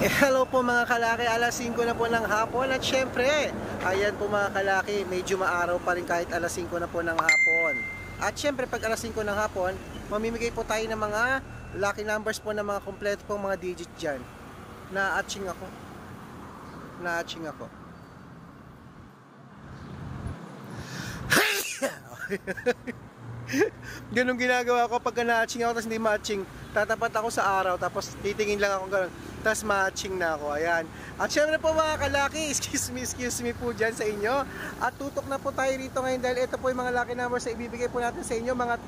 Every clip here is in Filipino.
Hello po mga kalaki, alas 5 na po ng hapon at syempre, ayan po mga kalaki, medyo maaraw pa rin kahit alas 5 na po ng hapon. At syempre pag alas 5 ng hapon, mamimigay po tayo ng mga lucky numbers po ng mga kompleto pong mga digit dyan. Na-atching ako. Na-atching ako. Ganun ginagawa ko pag na-atching ako tapos hindi ma-atching. Tatapat ako sa araw tapos titingin lang ako ganun. Tapos matching na ako, ayan. At syempre po mga kalaki, excuse me po dyan sa inyo. At tutok na po tayo rito ngayon dahil ito po yung mga lucky numbers na ibibigay po natin sa inyo. Mga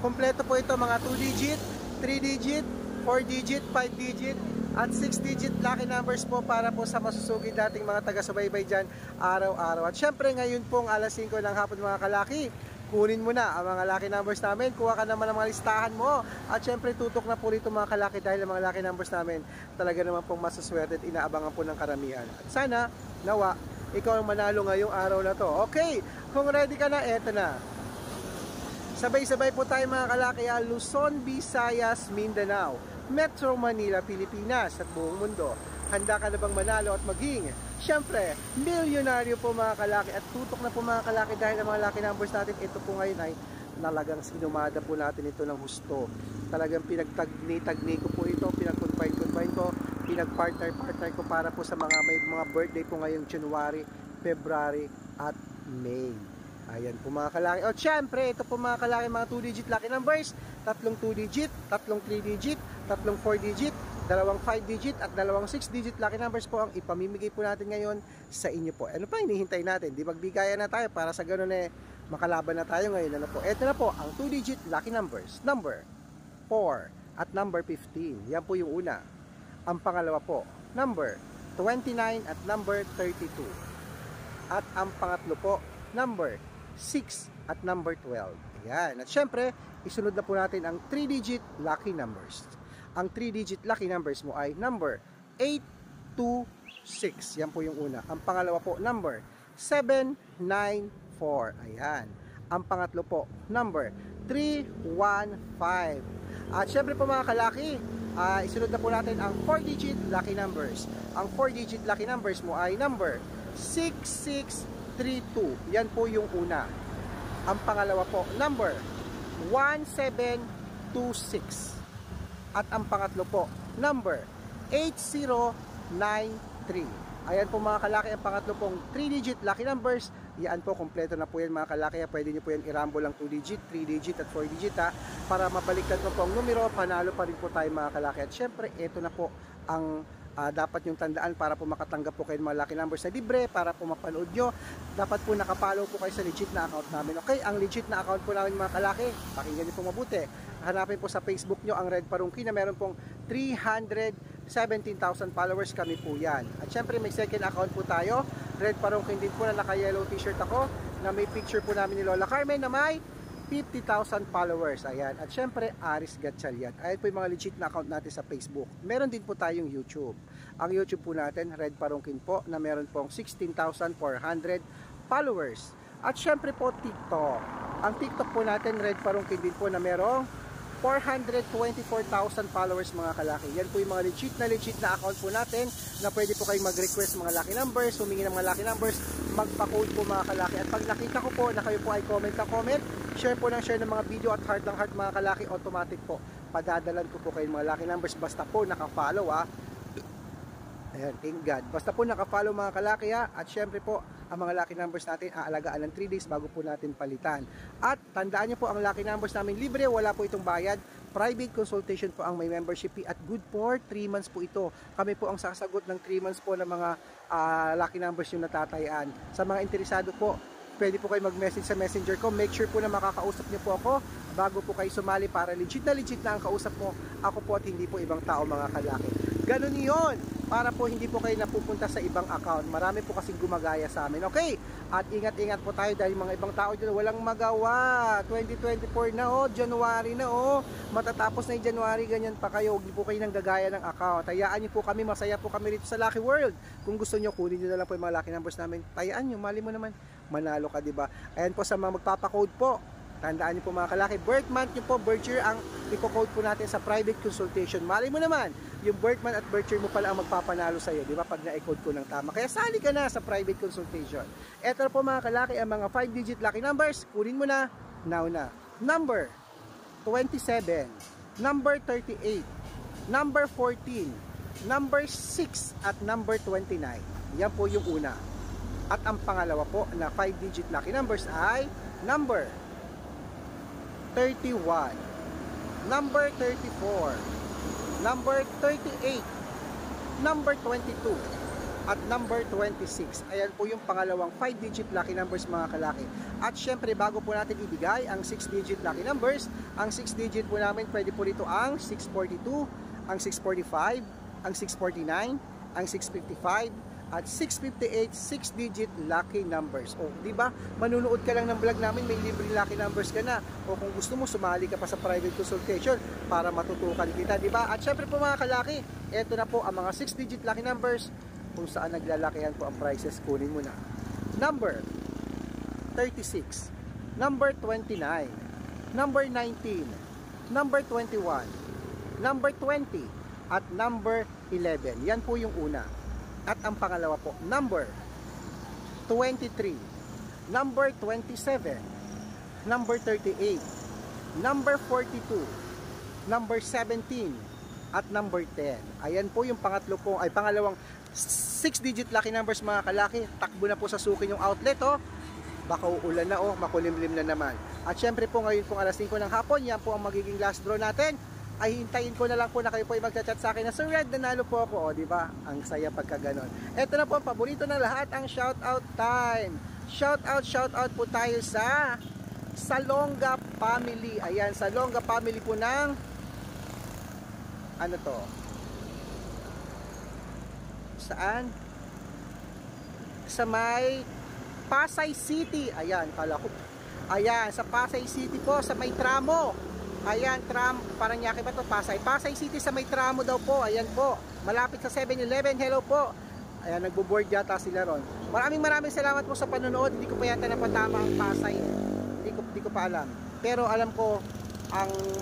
kompleto po ito, mga 2 digit, 3 digit, 4 digit, 5 digit, at 6 digit lucky numbers po para po sa masusugid dating mga taga-subaybay dyan araw-araw. At syempre ngayon pong alas 5 ng hapon mga kalaki, kunin mo na ang mga lucky numbers namin, kuha ka naman ng mga listahan mo, at syempre tutok na po rito mga kalaki dahil ang mga lucky numbers namin talaga naman pong masuswerte at inaabangan po ng karamihan. At sana, nawa, ikaw ang manalo ngayong araw na to. Okay, kung ready ka na, eto na. Sabay-sabay po tayo mga kalaki, Luzon, Visayas, Mindanao, Metro Manila, Pilipinas at buong mundo. Handa ka na bang manalo at maging, syempre, milyonaryo po mga kalaki, at tutok na po mga kalaki dahil ang mga lucky numbers natin, ito po ngayon ay nalagang sinumada po natin ito ng husto. Talagang pinagtagni ko po ito, pinag-combine ko, pinag-partner ko para po sa mga may mga birthday po ngayong January, February at May. Ayan po mga kalaki. O syempre, ito po mga kalaki, mga 2 digit lucky numbers, tatlong 2 digit, tatlong 3 digit, tatlong 4 digit, dalawang 5 digit at dalawang 6 digit lucky numbers po ang ipamimigay po natin ngayon sa inyo po. Ano pa hinihintay natin? Di magbigayan na tayo para sa ganun makalaban na tayo ngayon. Ano po? Ito na po ang 2 digit lucky numbers. Number 4 at number 15. Yan po yung una. Ang pangalawa po, number 29 at number 32. At ang pangatlo po, number 6 at number 12. Ayan. At syempre, isunod na po natin ang 3 digit lucky numbers. Ang 3-digit lucky numbers mo ay number 826. Yan po yung una. Ang pangalawa po, number 794. Ayan. Ang pangatlo po, number 315. At syempre po mga kalaki, isunod na po natin ang 4-digit lucky numbers. Ang 4-digit lucky numbers mo ay number 6632. Yan po yung una. Ang pangalawa po, number 1726. At ang pangatlo po, number 8093. Ayan po mga kalaki, ang pangatlo pong 3-digit lucky numbers. Yan po, kompleto na po yan mga kalaki. Pwede nyo po yan irambo lang 2-digit, 3-digit at 4-digit para mabaliktad mo po ang numero. Panalo pa rin po tayo mga kalaki. At syempre, ito na po ang dapat yung tandaan para po makatanggap po kayo ng mga lucky numbers na libre, para po mapanood nyo. Dapat po nakapollow po kayo sa legit na account namin. Okay, ang legit na account po namin mga kalaki, pakinggan nyo po mabuti. Hanapin po sa Facebook nyo ang Red Parungki na meron pong 317,000 followers, kami po yan. At syempre may second account po tayo, Red Parungki din po, na naka-yellow t-shirt ako, na may picture po namin ni Lola Carmen na may 50,000 followers. Ayan. At syempre, Aris Gatchalian. Ayan po yung mga legit na account natin sa Facebook. Meron din po tayong YouTube. Ang YouTube po natin, Red Parungkin po, na meron pong 16,400 followers. At syempre po, TikTok. Ang TikTok po natin, Red Parungkin din po, na merong 424,000 followers mga kalaki. Yan po yung mga legit na account po natin na pwede po kayong mag-request mga lucky numbers, humingi ng mga lucky numbers, magpa-code po mga kalaki. At pag nakita ko po na kayo po ay comment na comment, share po ng share ng mga video at heart ng heart mga kalaki, automatic po padadalan ko po kayo mga lucky numbers basta po naka-follow Ayan, thank God. Basta po naka-follow mga kalaki at syempre po ang mga lucky numbers natin aalagaan ng 3 days bago po natin palitan. At tandaan nyo po ang lucky numbers namin libre, wala po itong bayad. Private consultation po ang may membership fee at good for 3 months po ito. Kami po ang sasagot ng 3 months po ng mga lucky numbers yung natatayaan. Sa mga interesado po, pwede po kayo mag-message sa messenger ko. Make sure po na makakausap niyo po ako bago po kayo sumali para legit na ang kausap mo. Ako po at hindi po ibang tao mga kalaki. Ganun yun, para po hindi po kayo napupunta sa ibang account. Marami po kasing gumagaya sa amin. Okay? At ingat-ingat po tayo dahil mga ibang tao dyan walang magawa. 2024 na January na matatapos na yung January, ganyan pa kayo. Huwag po kayo nang gagaya ng account. Tayaan nyo po kami, masaya po kami rito sa Lucky World. Kung gusto nyo, kunin nyo na lang po yung mga lucky numbers namin. Tayaan nyo, mali mo naman, manalo ka, diba? Ayan po sa mga magpapakode po. Tandaan niyo po mga kalaki, birth month niyo po, birth year ang ipo-code po natin sa private consultation. Mali mo naman, yung birthman at birth year mo pala ang magpapanalo sa'yo, di ba? Pag na-code ko ng tama. Kaya sali ka na sa private consultation. Eto po mga kalaki, ang mga 5-digit lucky numbers. Kunin mo na, now na. Number 27, number 38, number 14, number 6, at number 29. Yan po yung una. At ang pangalawa po na 5-digit lucky numbers ay number 31, number 34, number 38, number 22, at number 26. Ayan po yung pangalawang 5-digit lucky numbers mga kalaki. At syempre bago po natin ibigay ang 6-digit lucky numbers, ang 6-digit po namin pwede po rito ang 642, ang 645, ang 649, ang 655, at 658 6-digit lucky numbers. O, di ba? Manunood ka lang ng vlog namin, may libre lucky numbers ka na. O kung gusto mo, sumali ka pa sa private consultation para matutukan kita, di ba? At syempre po mga kalaki, eto na po ang mga 6-digit lucky numbers kung saan naglalakihan po ang prices. Kunin mo na. Number 36, number 29, number 19, number 21, number 20, at number 11. Yan po yung una. At ang pangalawa po, number 23, number 27, number 38, number 42, number 17, at number 10. Ayan po yung pangalawang 6-digit lucky numbers mga kalaki. Takbo na po sa suki yung outlet, oh. Baka uulan na, oh, makulimlim na naman. At syempre po ngayon pong alas 5 ng hapon, yan po ang magiging last draw natin. Ay hintayin ko na lang po na kayo po ay magchat-chat sa akin na Sir Red, nanalo po ako, di ba? Ang saya pagka ganon. Ito na po, paborito ng lahat, ang shoutout time. Shoutout po tayo sa Salonga Family. Ayan, Salonga Family po ng ano to? Saan? Sa may Pasay City. Ayan, kala ko. Ayan, sa Pasay City po, sa may tramo. Ayan, Paranaque ba to? Pasay City sa may tramo daw po. Ayan po, malapit sa 7-Eleven. Hello po. Ayan, nagbo-board yata sila ron. Maraming salamat po sa panonood. Hindi ko pa yata napatama ang Pasay. Hindi ko pa alam. Pero alam ko,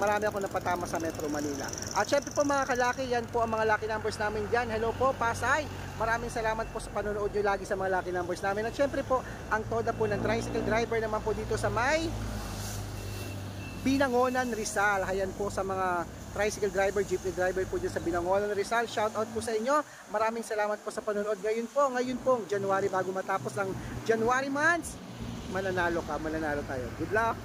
marami ako napatama sa Metro Manila. At syempre po mga kalaki, yan po ang mga lucky numbers namin dyan. Hello po, Pasay. Maraming salamat po sa panonood nyo lagi sa mga lucky numbers namin. At syempre po, ang toda po ng tricycle driver naman po dito sa may Binangonan, Rizal. Ayan po sa mga tricycle driver, jeepney driver po dyan sa Binangonan, Rizal. Shout out po sa inyo. Maraming salamat po sa panonood. Ngayon po, January bago matapos ang January months. Mananalo tayo. Good luck!